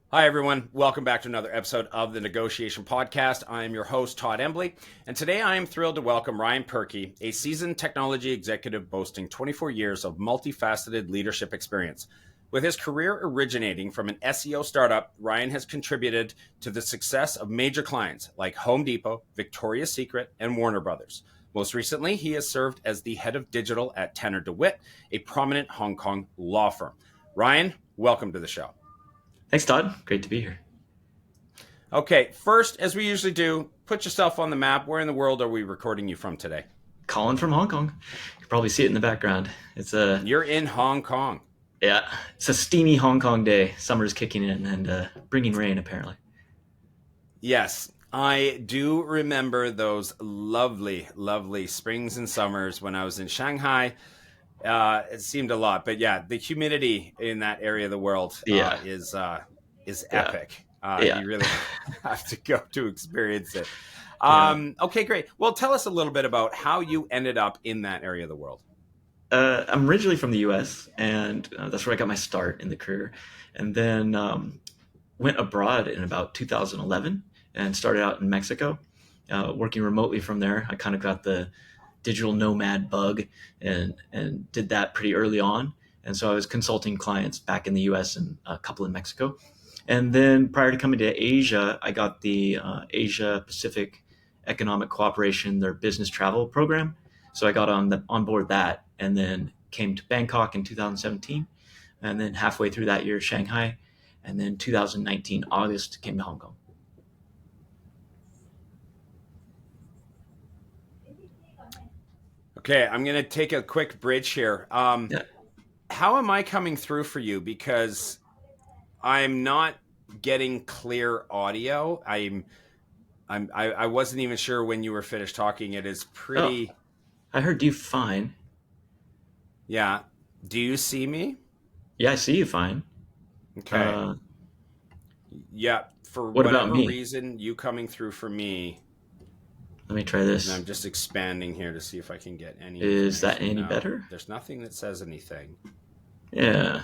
Hi, everyone. Welcome back to another episode of the Negotiation Podcast. I am your host, Todd Embley, and today I am thrilled to welcome Ryan Purkey, a seasoned technology executive boasting 24 years of multifaceted leadership experience. With his career originating from an SEO startup, Ryan has contributed to the success of major clients like Home Depot, Victoria's Secret, and Warner Brothers. Most recently, he has served as the head of digital at Tanner De Witt, a prominent Hong Kong law firm. Ryan, welcome to the show. Thanks, Todd. Great to be here. Okay, first, as we usually do, put yourself on the map. Where in the world are we recording you from today? Calling from Hong Kong. You can probably see it in the background. You're in Hong Kong. Yeah, it's a steamy Hong Kong day. Summer's kicking in and bringing rain, apparently. Yes, I do remember those lovely, lovely springs and summers when I was in Shanghai. It seemed a lot, but yeah, the humidity in that area of the world Yeah. is Yeah. epic. Yeah. You really have to go to experience it. Yeah. Okay, great. Well, tell us a little bit about how you ended up in that area of the world. I'm originally from the U.S., and that's where I got my start in the career. And then went abroad in about 2011 and started out in Mexico, working remotely from there. I kind of got the digital nomad bug and did that pretty early on. And so I was consulting clients back in the US and a couple in Mexico. And then prior to coming to Asia, I got the Asia Pacific Economic Cooperation, their business travel program. So I got on board that and then came to Bangkok in 2017. And then halfway through that year, Shanghai. And then 2019, August, came to Hong Kong. Okay, I'm going to take a quick bridge here. Yeah. How am I coming through for you? Because I'm not getting clear audio. I wasn't even sure when you were finished talking. It is Oh, pretty. I heard you fine. Yeah. Do you see me? Yeah, I see you fine. Okay. Uh, Yeah. For what about whatever me? reason, you coming through for me, Let me try and I'm this. just expanding here to see if I can get any Is that information. any No, better? there's nothing that says anything. Yeah.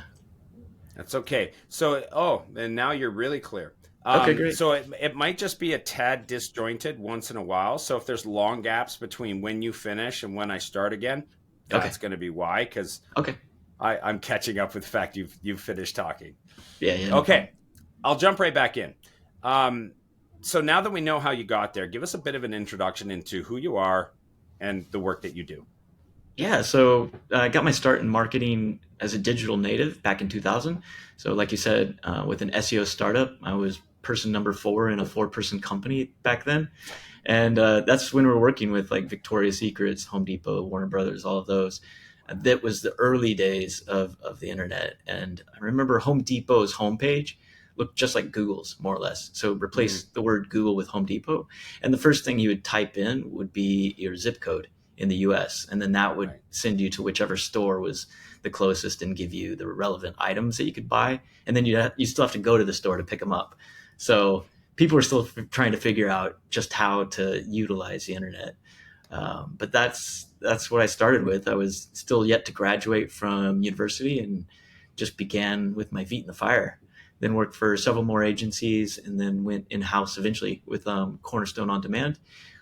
That's okay. So, and now you're really clear. Okay, great. So it might just be a tad disjointed once in a while. So if there's long gaps between when you finish and when I start again, Okay. that's going to be why. Because Okay. I'm catching up with the fact you've finished talking. Yeah, yeah, no problem. Okay, I'll jump right back in. Um, so now that we know how you got there, give us a bit of an introduction into who you are and the work that you do. Yeah, so I got my start in marketing as a digital native back in 2000. So, like you said, with an SEO startup, I was person number 4 in a 4-person company back then. And that's when we were working with like Victoria's Secrets, Home Depot, Warner Brothers, all of those. That was the early days of the internet. And I remember Home Depot's homepage looked just like Google's, more or less. So replace Mm, the word Google with Home Depot. And the first thing you would type in would be your zip code in the US. And then that would right. send you to whichever store was the closest and give you the relevant items that you could buy. And then you still have to go to the store to pick them up. So people are still trying to figure out just how to utilize the internet. But that's what I started with. I was still yet to graduate from university and just began with my feet in the fire. Then worked for several more agencies and then went in house eventually with Cornerstone On Demand,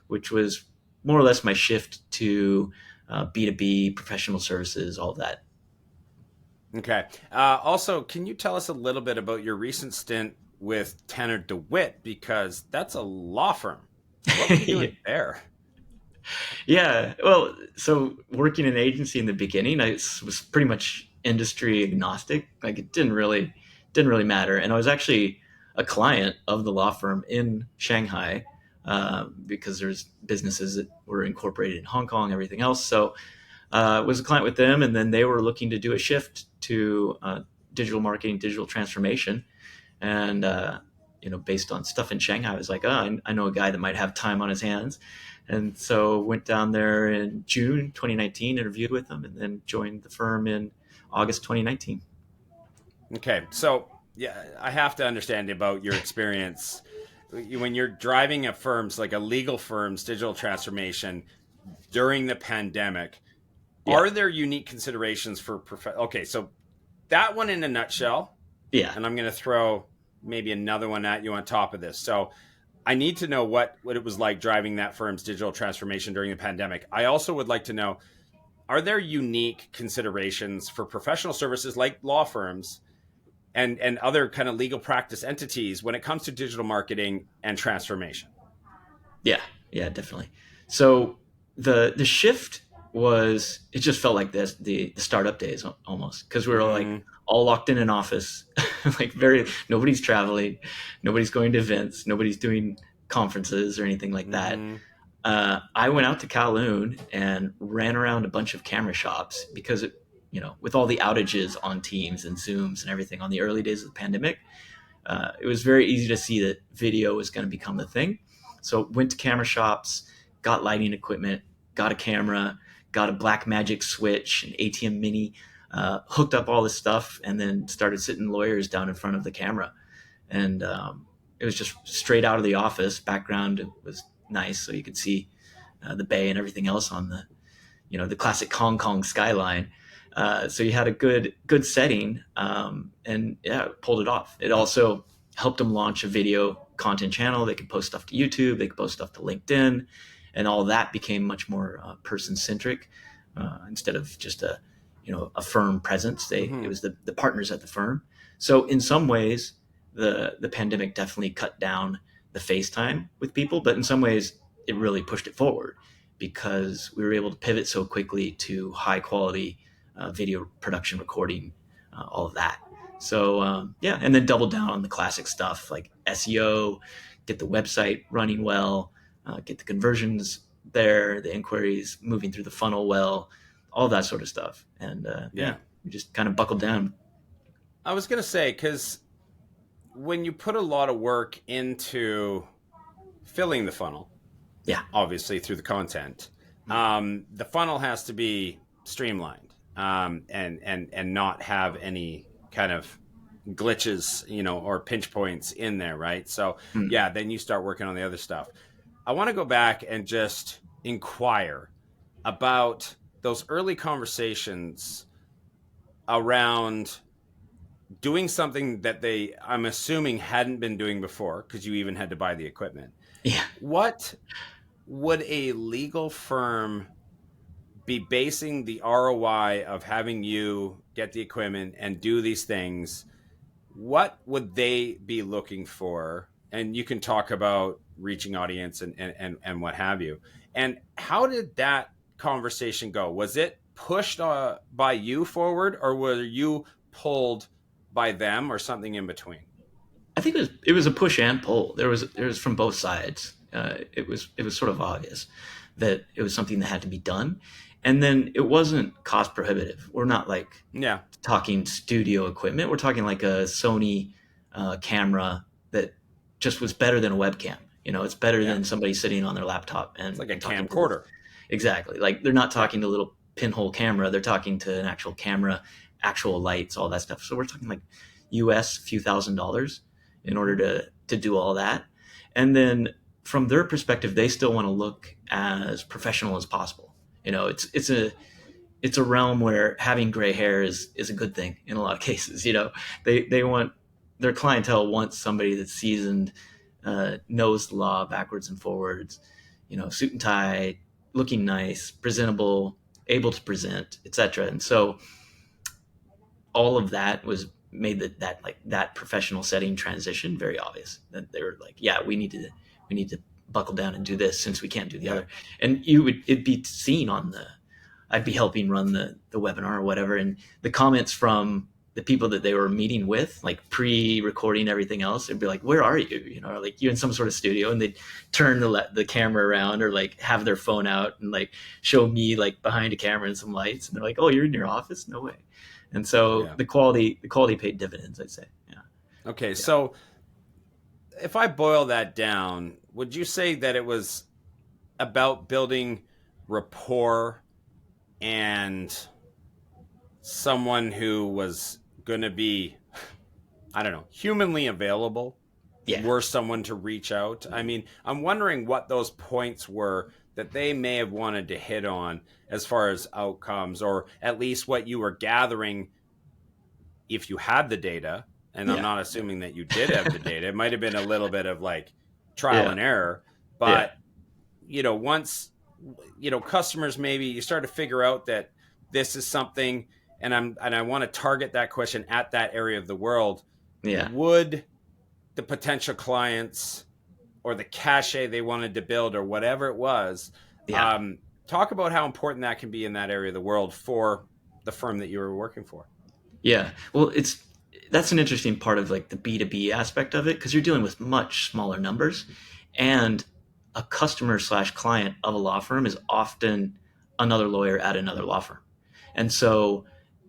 which was more or less my shift to B2B, professional services, all that. Okay. Also, can you tell us a little bit about your recent stint with Tanner De Witt? Because that's a law firm. What were you doing there? Yeah, well, so working in an agency in the beginning, I was pretty much industry agnostic. Like it didn't really matter, and I was actually a client of the law firm in Shanghai because there's businesses that were incorporated in Hong Kong, everything else. So was a client with them, and then they were looking to do a shift to digital marketing, digital transformation, and based on stuff in Shanghai, I was like, oh, I know a guy that might have time on his hands, and so went down there in June 2019, interviewed with them, and then joined the firm in August 2019. Okay. So, yeah, I have to understand about your experience when you're driving a firm's like a legal firm's digital transformation during the pandemic. Yeah, Are there unique considerations for Okay, so that one in a nutshell, yeah, and I'm going to throw maybe another one at you on top of this. So I need to know what it was like driving that firm's digital transformation during the pandemic. I also would like to know, are there unique considerations for professional services like law firms and other kind of legal practice entities when it comes to digital marketing and transformation? Yeah, yeah, definitely. So the shift was, it just felt like this the startup days almost, because we were like Mm, all locked in an office, like very nobody's traveling, nobody's going to events, nobody's doing conferences or anything like that. mm-hmm. I went out to Kowloon and ran around a bunch of camera shops because with all the outages on Teams and Zooms and everything on the early days of the pandemic, it was very easy to see that video was going to become the thing. So went to camera shops, got lighting equipment, got a camera, got a Blackmagic switch, an ATM Mini, hooked up all this stuff, and then started sitting lawyers down in front of the camera. And it was just straight out of the office. Background was nice, so you could see the bay and everything else on the classic Hong Kong skyline. So you had a good setting, and yeah, pulled it off. It also helped them launch a video content channel. They could post stuff to YouTube, they could post stuff to LinkedIn, and all that became much more person centric instead of just a firm presence. It was the partners at the firm. So in some ways, the pandemic definitely cut down the FaceTime with people, but in some ways, it really pushed it forward because we were able to pivot so quickly to high quality video production, recording, all of that. So yeah, and then double down on the classic stuff like SEO, get the website running well, get the conversions there, the inquiries moving through the funnel well, all that sort of stuff. And Yeah. we just kind of buckled down. I was going to say, because when you put a lot of work into filling the funnel, Yeah, obviously through the content, the funnel has to be streamlined, and not have any kind of glitches, or pinch points in there, right? So mm. yeah, then you start working on the other stuff. I want to go back and just inquire about those early conversations around doing something that I'm assuming, hadn't been doing before, because you even had to buy the equipment. Yeah. What would a legal firm be basing the ROI of having you get the equipment and do these things? What would they be looking for? And you can talk about reaching audience and what have you. And how did that conversation go? Was it pushed by you forward, or were you pulled by them, or something in between? I think it was a push and pull. There was from both sides. It was sort of obvious that it was something that had to be done, and then it wasn't cost prohibitive. We're not like Yeah. talking studio equipment. We're talking like a Sony camera that just was better than a webcam. It's better Yeah. than somebody sitting on their laptop and It's like a talking to camcorder. exactly. Like they're not talking to a little pinhole camera. They're talking to an actual camera, actual lights, all that stuff. So we're talking like US few $1,000s in order to do all that. And then from their perspective, they still want to look as professional as possible. It's a realm where having gray hair is a good thing in a lot of cases. They want, their clientele wants somebody that's seasoned, knows the law backwards and forwards, suit and tie, looking nice, presentable, able to present, etc. And so all of that was made that professional setting transition very obvious. That they were like, yeah, we need to buckle down and do this since we can't do the other. And it'd be seen on I'd be helping run the webinar or whatever, and the comments from the people that they were meeting with, like pre-recording everything else, it'd be like, where are you? Like you're in some sort of studio, and they'd turn the camera around or like have their phone out and like show me like behind a camera and some lights, and they're like, oh, you're in your office? No way. And so Yeah. the quality paid dividends, I'd say. Yeah. Okay. Yeah. So if I boil that down, would you say that it was about building rapport and someone who was going to be, I don't know, humanly available, Yeah. were someone to reach out? I mean, I'm wondering what those points were that they may have wanted to hit on as far as outcomes, or at least what you were gathering, if you had the data, and I'm Yeah. not assuming that you did have the data. It might have been a little bit of like trial Yeah. and error, Yeah. but once customers, maybe you start to figure out that this is something, and I want to target that question at that area of the world. Yeah. Would the potential clients or the cachet they wanted to build or whatever it was, Yeah. um, talk about how important that can be in that area of the world for the firm that you were working for? Yeah. Well, that's an interesting part of like the B2B aspect of it, because you're dealing with much smaller numbers, and a customer slash client of a law firm is often another lawyer at another law firm. And so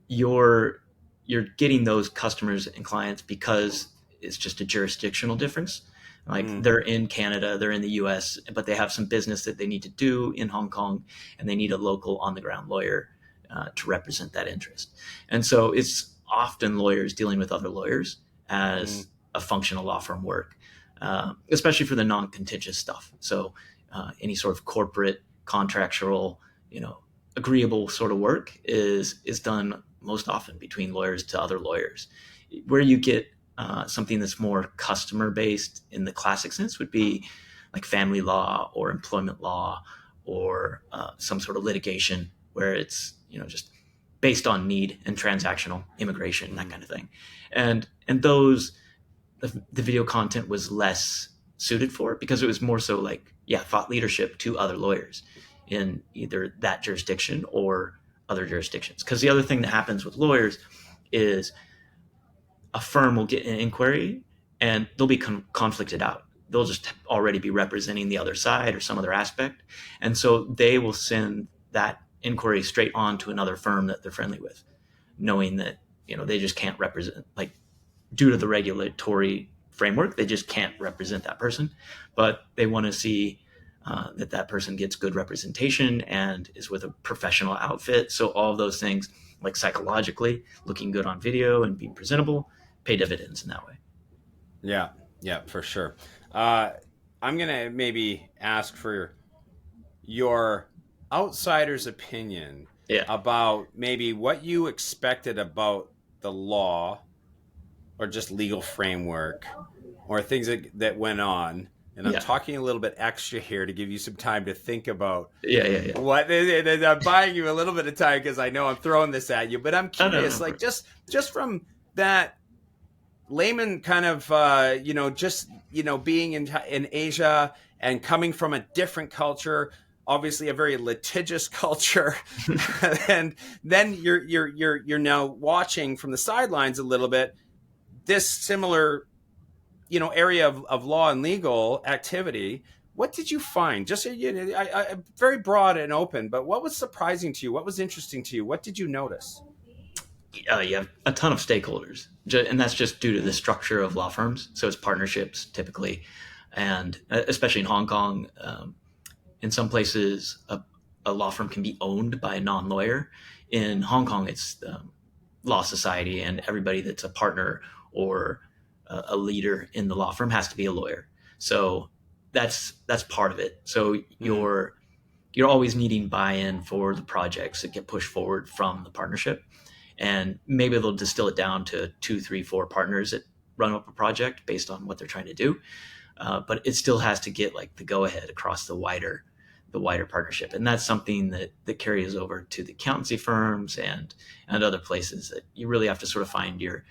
you're you're getting those customers and clients because it's just a jurisdictional difference. Like Mm, they're in Canada, they're in the US, but they have some business that they need to do in Hong Kong, and they need a local on the ground lawyer to represent that interest. And so it's often lawyers dealing with other lawyers mm, as a functional law firm work, especially for the non contentious stuff. So any sort of corporate, contractual, agreeable sort of work is done most often between lawyers to other lawyers. Where you get something that's more customer based in the classic sense would be like family law or employment law or some sort of litigation where it's just based on need and transactional immigration, that mm, kind of thing. And those the video content was less suited for it because it was more so like thought leadership to other lawyers in either that jurisdiction or other jurisdictions. Because the other thing that happens with lawyers is a firm will get an inquiry and they'll be conflicted out. They'll just already be representing the other side or some other aspect. And so they will send that inquiry straight on to another firm that they're friendly with, knowing that, they just can't represent, like, due to the regulatory framework, they just can't represent that person. But they want to see that person gets good representation and is with a professional outfit. So all of those things, like psychologically, looking good on video and being presentable, pay dividends in that way. yeah, yeah, for sure. Uh, I'm gonna maybe ask for your outsider's opinion Yeah. about maybe what you expected about the law or just legal framework or things that went on. And I'm Yeah. talking a little bit extra here to give you some time to think about Yeah. Yeah. Yeah. what. And I'm buying you a little bit of time because I know I'm throwing this at you, but I'm Oh, no, curious, no. like just from that layman kind of, just being in Asia and coming from a different culture, obviously a very litigious culture, and then you're now watching from the sidelines a little bit this similar area of law and legal activity. What did you find? Just very broad and open, but what was surprising to you? What was interesting to you? What did you notice? You have a ton of stakeholders, and that's just due to the structure of law firms. So it's partnerships typically, and especially in Hong Kong, in some places, a law firm can be owned by a non-lawyer. In Hong Kong, it's law society, and everybody that's a partner or a leader in the law firm has to be a lawyer. So that's part of it. So Mm, you're always needing buy-in for the projects that get pushed forward from the partnership, and maybe they'll distill it down to 2, 3, 4 partners that run up a project based on what they're trying to do. But it still has to get like the go ahead across the wider partnership, and that's something that carries over to the accountancy firms and other places that you really have to sort of find your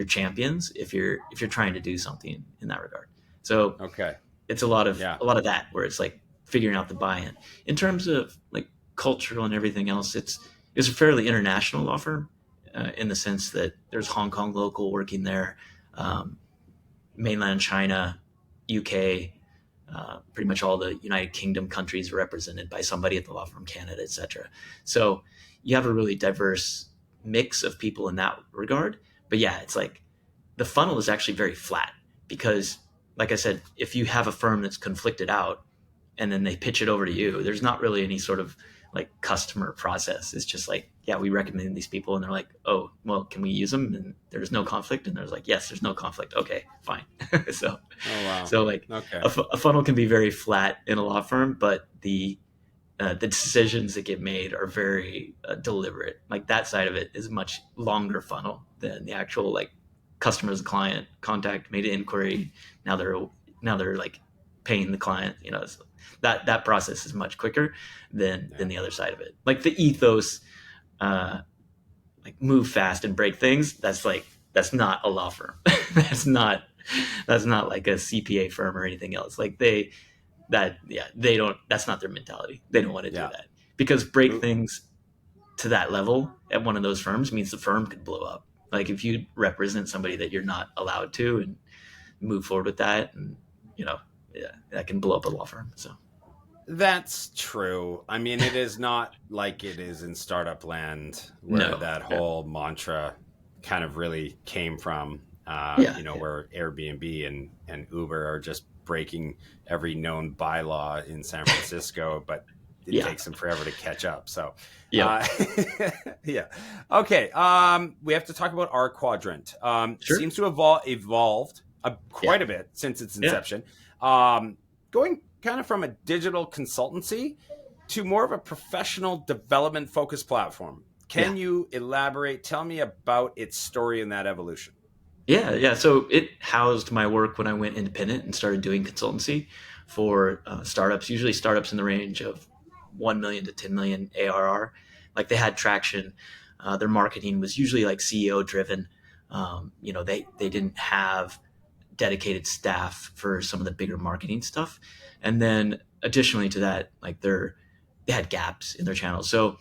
champions if you're trying to do something in that regard. So okay. it's a Yeah. lot of that where it's like figuring out the buy-in. In terms of like cultural and everything else, it's a fairly international law firm in the sense that there's Hong Kong local working there, um, mainland China, UK, pretty much all the United Kingdom countries are represented by somebody at the law firm, Canada, etc. So you have a really diverse mix of people in that regard. But yeah, it's like the funnel is actually very flat because, like I said, if you have a firm that's conflicted out and then they pitch it over to you, there's not really any sort of like customer process. It's just like, yeah, we recommend these people, and they're like, oh, well, can we use them? And there's no conflict, and there's like, yes, there's no conflict. Okay, fine. so, Oh wow. so like Okay. a funnel can be very flat in a law firm, but the decisions that get made are very deliberate. Like that side of it is a much longer funnel than the actual like customer as a client, contact, made an inquiry. Now they're like paying the client. So that process is much quicker than the other side of it. Like the ethos, like move fast and break things. That's not a law firm. that's not that's not like a CPA firm or anything else. Like they don't. That's not their mentality. They don't want to do Yeah. that, because break things to that level at one of those firms means the firm could blow up. Like if you represent somebody that you're not allowed to and move forward with that, and yeah, that can blow up a law firm. So That's true. I mean, it is not like it is in startup land where no, that yeah, whole mantra kind of really came from, yeah, where Airbnb and Uber are just breaking every known bylaw in San Francisco, but it yeah, takes them forever to catch up. So, yep, uh, yeah. Okay. We have to talk about our quadrant. sure, Seems to have evolved yeah, quite a bit since its yeah, inception. Going kind of from a digital consultancy to more of a professional development focused platform. yeah. Can you elaborate? Tell me about its story in that evolution. Yeah, yeah. So it housed my work when I went independent and started doing consultancy for startups, usually startups in the range of 1 million to 10 million ARR. Like they had traction. Their marketing was usually like CEO driven. They didn't have dedicated staff for some of the bigger marketing stuff. And then additionally to that, like they had gaps in their channels. So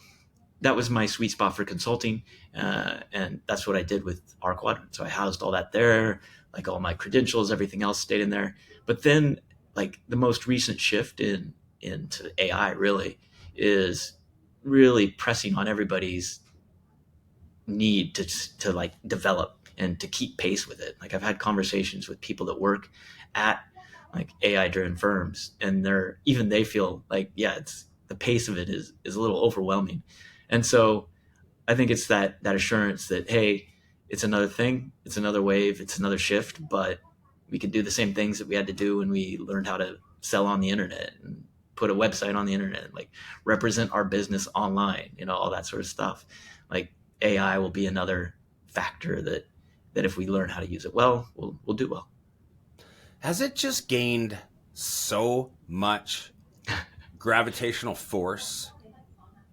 that was my sweet spot for consulting, and that's what I did with our quadrant. So I housed all that there, like all my credentials, everything else stayed in there. But then, like the most recent shift into AI really is really pressing on everybody's need to like develop and to keep pace with it. Like I've had conversations with people that work at like AI driven firms, and they feel like, yeah, it's the pace of it is a little overwhelming. And so I think it's that assurance that, hey, it's another thing, it's another wave, it's another shift, but we can do the same things that we had to do when we learned how to sell on the internet and put a website on the internet, like represent our business online, all that sort of stuff. Like AI will be another factor that if we learn how to use it well, we'll do well. Has it just gained so much gravitational force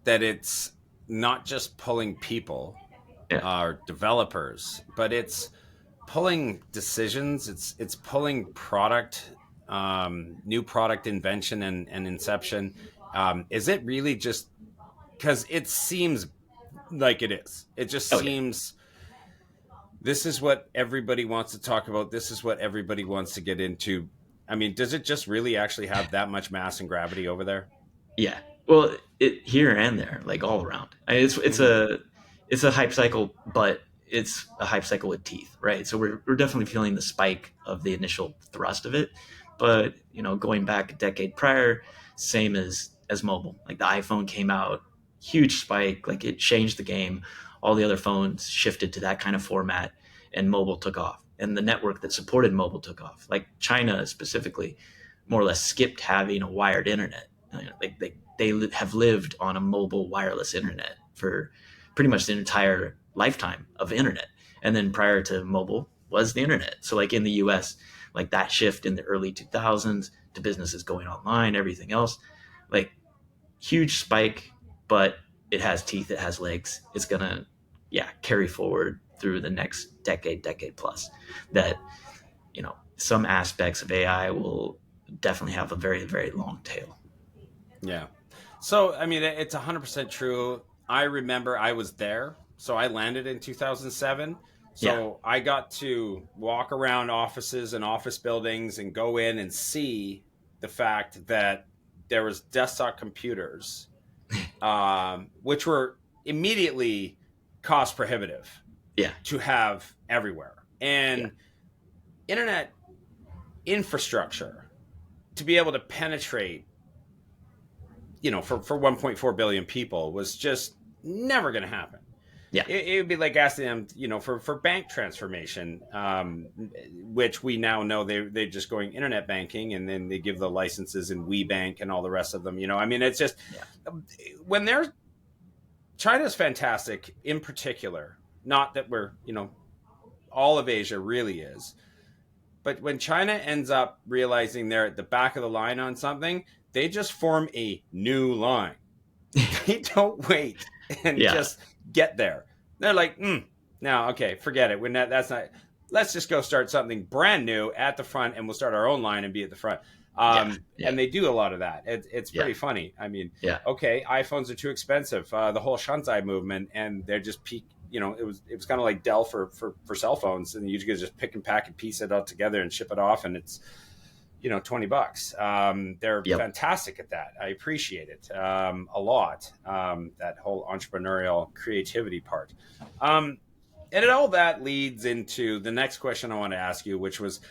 that it's not just pulling people Yeah. or developers, but it's pulling decisions. It's pulling product, new product invention and inception. Is it really just because it seems like it is? It just Oh yeah. seems this is what everybody wants to talk about. This is what everybody wants to get into. I mean, does it just really actually have that much mass and gravity over there? Yeah. Well, it here and there, like all around. I mean, Mm-hmm. it's a hype cycle, but it's a hype cycle with teeth, right? So we're definitely feeling the spike of the initial thrust of it, but going back a decade prior, same as mobile. Like the iPhone came out, huge spike, like it changed the game. All the other phones shifted to that kind of format, and mobile took off. And the network that supported mobile took off. Like China specifically, more or less skipped having a wired internet. They have lived on a mobile wireless internet for pretty much the entire lifetime of internet. And then prior to mobile was the internet. So like in the US, like that shift in the early 2000s to businesses going online, everything else, like huge spike, but it has teeth, it has legs. It's going to, yeah, carry forward through the next decade plus. That, some aspects of AI will definitely have a very, very long tail. Yeah. So, I mean, it's 100% true. I remember I was there. So I landed in 2007. Yeah. So I got to walk around offices and office buildings and go in and see the fact that there was desktop computers, which were immediately cost prohibitive Yeah. to have everywhere. Yeah. And internet infrastructure to be able to penetrate, for 1.4 billion people was just never going to happen. Yeah. It would be like asking them, for bank transformation, which we now know they're just going internet banking, and then they give the licenses in WeBank and all the rest of them. I mean, it's just Yeah. when they're China's fantastic in particular. Not that we're all of Asia really is. But when China ends up realizing they're at the back of the line on something, they just form a new line. They don't wait and Yeah. just get there. They're like, no, okay, forget it. That's not. Let's just go start something brand new at the front, and we'll start our own line and be at the front. Yeah. Yeah. And they do a lot of that. It's Yeah. pretty funny. I mean, Yeah. okay, iPhones are too expensive. The whole Shanzai movement, and they're just peak. It was kind of like Dell for cell phones, and you could just pick and pack and piece it all together and ship it off, and it's $20. They're Yep. fantastic at that. I appreciate it a lot. That whole entrepreneurial creativity part. And all that leads into the next question I want to ask you, which was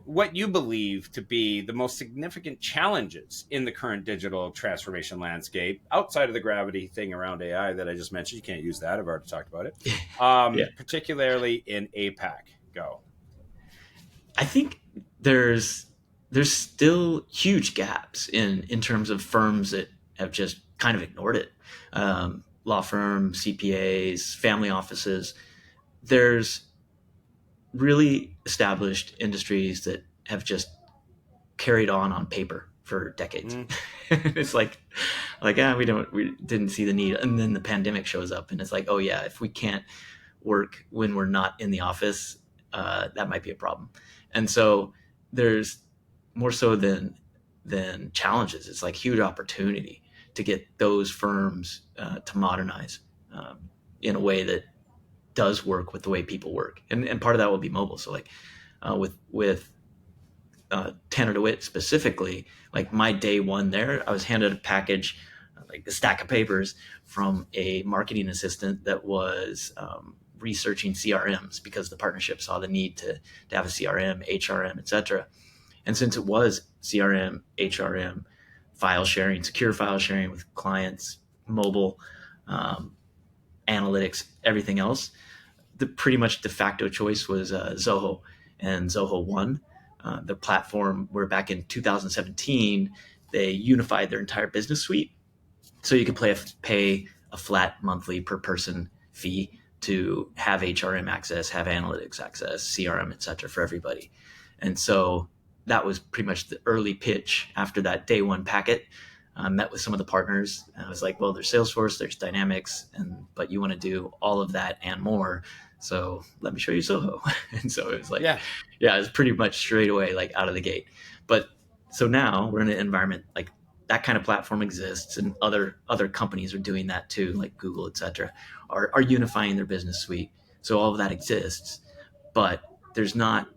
what you believe to be the most significant challenges in the current digital transformation landscape outside of the gravity thing around AI that I just mentioned. You can't use that. I've already talked about it. Yeah. Particularly in APAC. Go. I think there's still huge gaps in terms of firms that have just kind of ignored it. Law firms, CPAs, family offices. There's really established industries that have just carried on paper for decades. It's like we didn't see the need, and then the pandemic shows up, and it's like, oh yeah, if we can't work when we're not in the office, that might be a problem. And so there's more so than challenges. It's like huge opportunity to get those firms to modernize in a way that does work with the way people work, and part of that will be mobile. So like with Tanner De Witt specifically, like my day one there, I was handed a package, like a stack of papers from a marketing assistant that was researching CRMs because the partnership saw the need to have a CRM, HRM, etc. And since it was CRM, HRM, file sharing, secure file sharing with clients, mobile, analytics, everything else, the pretty much de facto choice was Zoho and Zoho One, the platform where back in 2017, they unified their entire business suite. So you could pay a flat monthly per person fee to have HRM access, have analytics access, CRM, et cetera, for everybody. And so that was pretty much the early pitch after that day one packet. I met with some of the partners, and I was like, well, there's Salesforce, there's Dynamics, but you want to do all of that and more. So let me show you Zoho. And so it was like, yeah, it was pretty much straight away, like out of the gate. But so now we're in an environment like that kind of platform exists, and other companies are doing that too, like Google, et cetera, are unifying their business suite. So all of that exists, but there's not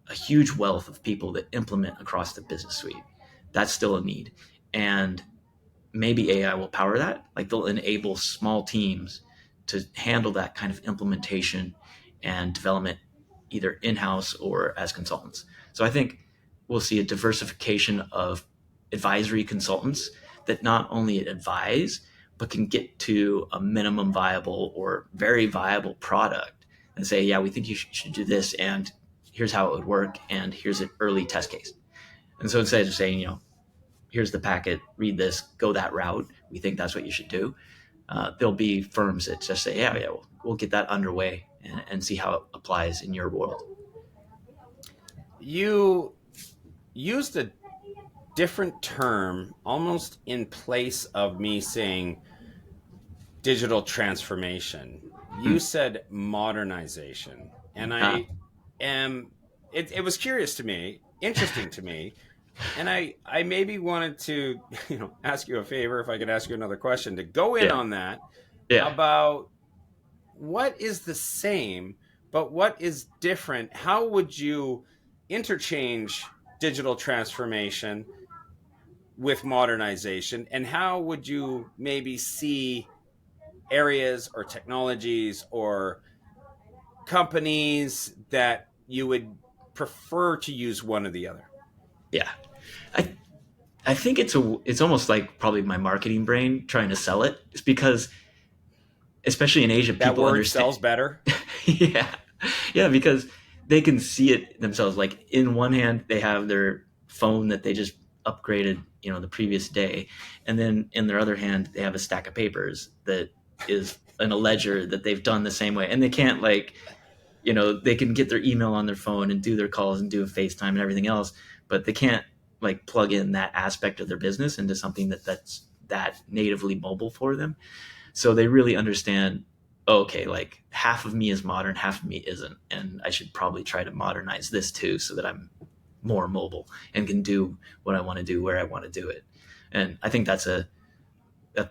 a huge wealth of people that implement across the business suite. That's still a need. And maybe AI will power that. Like they'll enable small teams to handle that kind of implementation and development either in-house or as consultants. So I think we'll see a diversification of advisory consultants that not only advise, but can get to a minimum viable or very viable product and say, yeah, we think you should do this, and here's how it would work, and here's an early test case. And so instead of saying, here's the packet, read this, go that route, we think that's what you should do, there'll be firms that just say, yeah, we'll get that underway and see how it applies in your world. You used a different term almost in place of me saying digital transformation. You said modernization, and I am. It was curious to me, interesting to me, and I maybe wanted to ask you a favor, if I could ask you another question, to go in on that about what is the same but what is different. How would you interchange digital transformation with modernization, and how would you maybe see areas or technologies or companies that you would prefer to use one or the other? Yeah, I think it's almost like probably my marketing brain trying to sell it. It's because, especially in Asia, that people word understand. Sells better. yeah, because they can see it themselves. Like in one hand, they have their phone that they just upgraded, the previous day, and then in their other hand, they have a stack of papers that is in a ledger that they've done the same way, and they can't they can get their email on their phone and do their calls and do a FaceTime and everything else, but they can't like plug in that aspect of their business into something that's that natively mobile for them. So they really understand, okay, like half of me is modern, half of me isn't, and I should probably try to modernize this too so that I'm more mobile and can do what I want to do where I want to do it. And I think that's a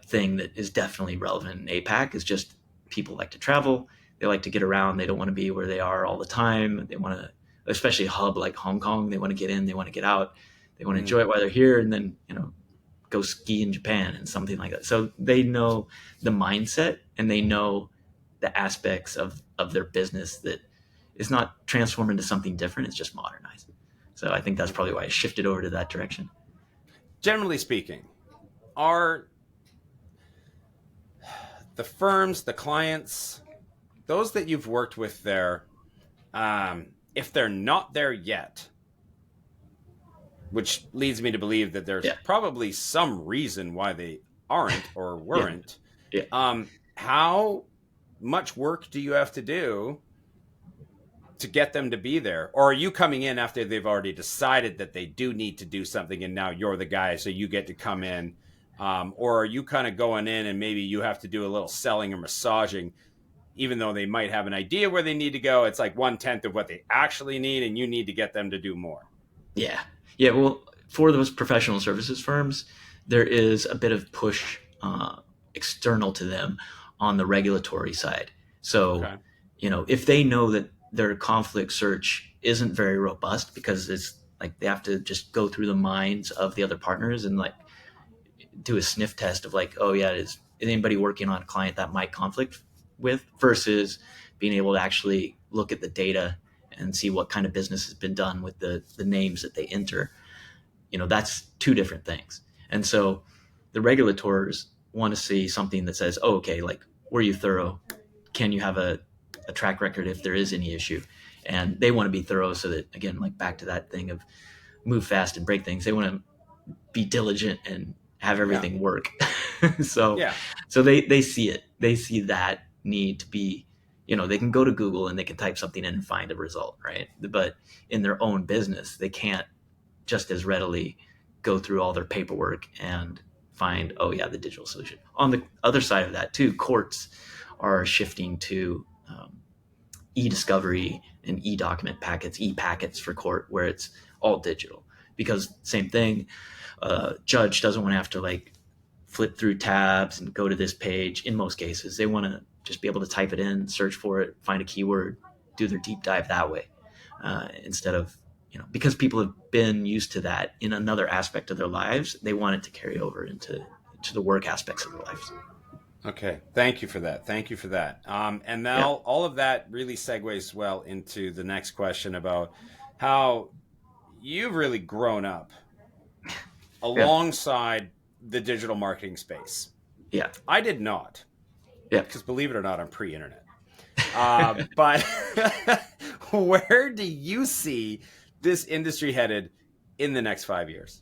thing that is definitely relevant in APAC, is just people like to travel. They like to get around. They don't want to be where they are all the time. They want to, especially a hub like Hong Kong, they want to get in, they want to get out. They want to enjoy it while they're here, and then, go ski in Japan and something like that. So they know the mindset, and they know the aspects of their business that is not transformed into something different. It's just modernized. So I think that's probably why I shifted over to that direction. Generally speaking, are the firms, the clients, those that you've worked with there, if they're not there yet, which leads me to believe that there's probably some reason why they aren't or weren't, how much work do you have to do to get them to be there? Or are you coming in after they've already decided that they do need to do something and now you're the guy, so you get to come in? Or are you kind of going in and maybe you have to do a little selling or massaging, even though they might have an idea where they need to go? It's like 1/10 of what they actually need, and you need to get them to do more. Yeah. Yeah. Well, for those professional services firms, there is a bit of push external to them on the regulatory side. So, if they know that their conflict search isn't very robust, because it's like they have to just go through the minds of the other partners and like do a sniff test of like, oh yeah, is anybody working on a client that might conflict with, versus being able to actually look at the data and see what kind of business has been done with the names that they enter. That's two different things. And so the regulators want to see something that says, oh, okay, like, were you thorough? Can you have a track record if there is any issue? And they want to be thorough so that, again, like back to that thing of move fast and break things, they want to be diligent and have everything work. So they see it. They see that need to be, they can go to Google and they can type something in and find a result, right? But in their own business, they can't just as readily go through all their paperwork and find, oh yeah, the digital solution. On the other side of that too, courts are shifting to e-discovery and e-document packets, e-packets for court, where it's all digital. Because same thing, judge doesn't want to have to like flip through tabs and go to this page. In most cases, they want to just be able to type it in, search for it, find a keyword, do their deep dive that way, instead of, because people have been used to that in another aspect of their lives, they want it to carry over into the work aspects of their lives. Okay. Thank you for that. And now all of that really segues well into the next question about how you've really grown up alongside the digital marketing space. Yeah. I did not. Yeah. Because believe it or not, I'm pre-internet. But where do you see this industry headed in the next 5 years?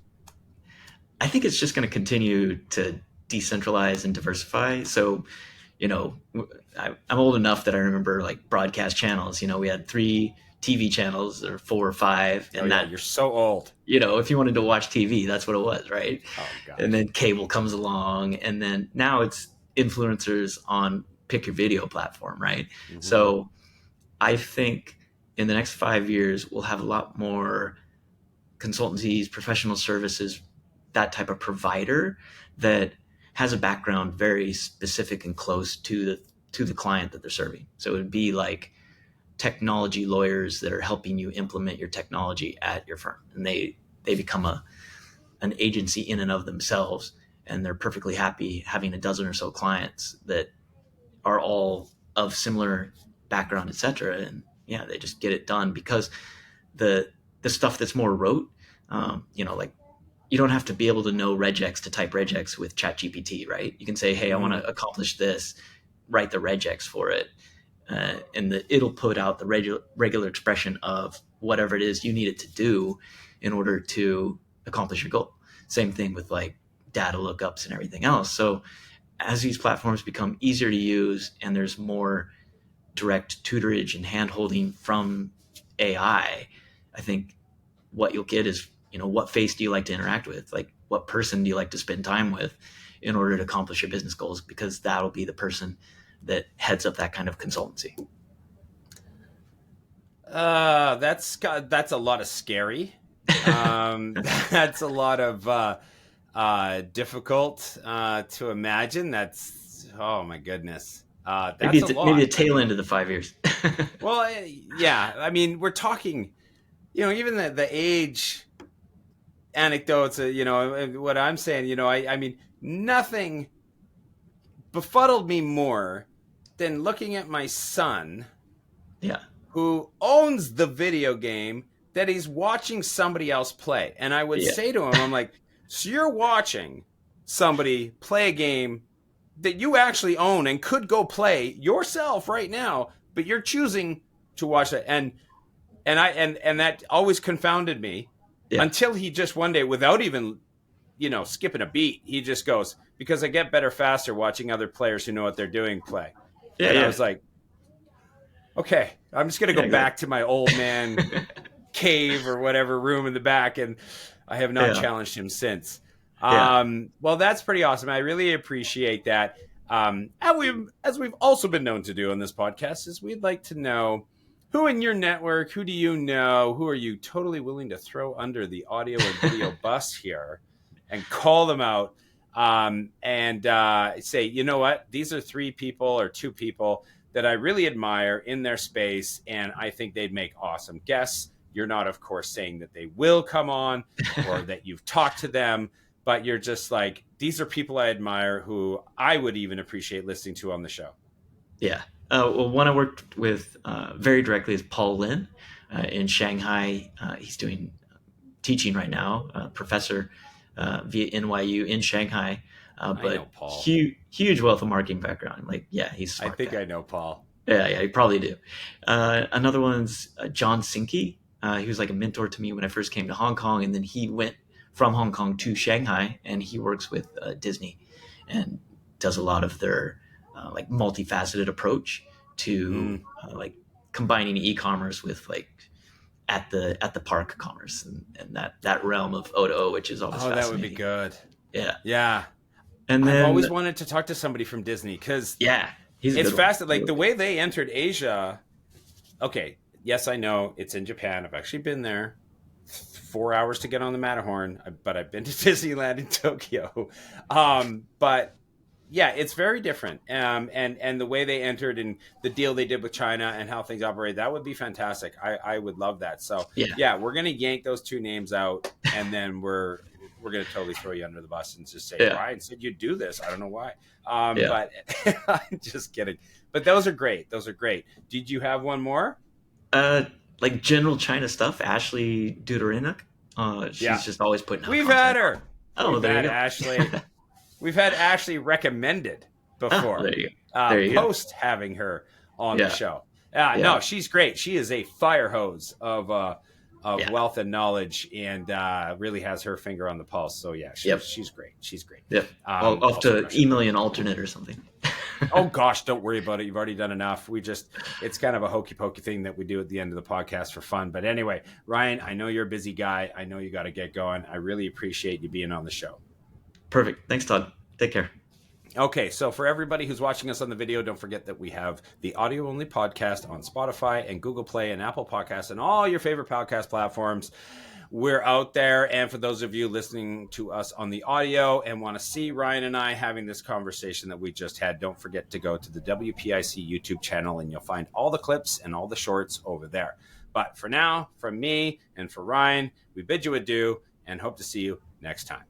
I think it's just going to continue to decentralize and diversify. So, I'm old enough that I remember like broadcast channels. We had 3 TV channels or 4 or 5. And you're so old. If you wanted to watch TV, that's what it was, right? Oh, God. And then cable comes along, and then now it's influencers on pick your video platform, right? Mm-hmm. So I think in the next 5 years, we'll have a lot more consultancies, professional services, that type of provider that has a background very specific and close to the client that they're serving. So it would be like technology lawyers that are helping you implement your technology at your firm, and they become an agency in and of themselves, and they're perfectly happy having a dozen or so clients that are all of similar background, etc. And they just get it done, because the stuff that's more rote, like you don't have to be able to know regex to type regex with ChatGPT, right? You can say, hey, I want to accomplish this, write the regex for it. And it'll put out the regular expression of whatever it is you need it to do in order to accomplish your goal. Same thing with like data lookups and everything else. So as these platforms become easier to use and there's more direct tutorage and hand-holding from I think what you'll get is, what face do you like to interact with? Like, what person do you like to spend time with in order to accomplish your business goals? Because that'll be the person that heads up that kind of consultancy. That's a lot of scary. That's a lot of difficult to imagine. That's, oh my goodness. That's a lot. Maybe a tail end of the 5 years. Well, yeah. I mean, we're talking, even the age anecdotes, what I'm saying, I mean, nothing befuddled me more than looking at my son. Yeah. Who owns the video game that he's watching somebody else play. And I would say to him, I'm like, so you're watching somebody play a game that you actually own and could go play yourself right now, but you're choosing to watch that. And that always confounded me until he just one day, without even, skipping a beat, he just goes, because I get better faster watching other players who know what they're doing play. I was like, okay, I'm just going to go back to my old man cave or whatever room in the back, and I have not challenged him since. Well, that's pretty awesome. I really appreciate that. As we've also been known to do on this podcast, is we'd like to know who in your network, who do you know, who are you totally willing to throw under the audio and video bus here and call them out and say, you know what, these are 3 people or 2 people that I really admire in their space, and I think they'd make awesome guests. You're not, of course, saying that they will come on or that you've talked to them, but you're just like, these are people I admire who I would even appreciate listening to on the show. Yeah. Well, one I worked with very directly is Paul Lin in Shanghai. He's doing teaching right now, professor via NYU in Shanghai. But I know Paul. Huge wealth of marketing background. Like, he's smart. I think I know Paul. Yeah, you probably do. Another one's John Sinke. He was like a mentor to me when I first came to Hong Kong, and then he went from Hong Kong to Shanghai, and he works with Disney and does a lot of their like multifaceted approach to like combining e-commerce with like at the park commerce and that realm of O2O, which is always fascinating. That would be good. Yeah. And then I've always wanted to talk to somebody from Disney because it's fascinating. Like the way they entered Asia. Okay, yes, I know it's in Japan. I've actually been there. 4 hours to get on the Matterhorn, but I've been to Disneyland in Tokyo. But yeah, it's very different. And the way they entered and the deal they did with China and how things operate, that would be fantastic. I would love that. So we're going to yank those 2 names out, and then we're going to totally throw you under the bus and just say, Ryan said you'd do this. I don't know why. But I'm just kidding. But those are great. Did you have one more? Like general China stuff, Ashley Dudarinuk. She's just always putting out We've content. had her. Oh, there you go. Ashley. We've had Ashley recommended before. There you go. Post having her on the show. No, she's great. She is a fire hose of wealth and knowledge, and really has her finger on the pulse. So she's great. Yep. I'll have to email you an alternate or something. Oh gosh, don't worry about it. You've already done enough. It's kind of a hokey pokey thing that we do at the end of the podcast for fun. But anyway, Ryan, I know you're a busy guy. I know you got to get going. I really appreciate you being on the show. Perfect. Thanks, Todd. Take care. Okay, so for everybody who's watching us on the video, don't forget that we have the audio-only podcast on Spotify and Google Play and Apple Podcasts and all your favorite podcast platforms. We're out there, and for those of you listening to us on the audio and want to see Ryan and I having this conversation that we just had, don't forget to go to the WPIC YouTube channel, and you'll find all the clips and all the shorts over there. But for now, from me and for Ryan, we bid you adieu and hope to see you next time.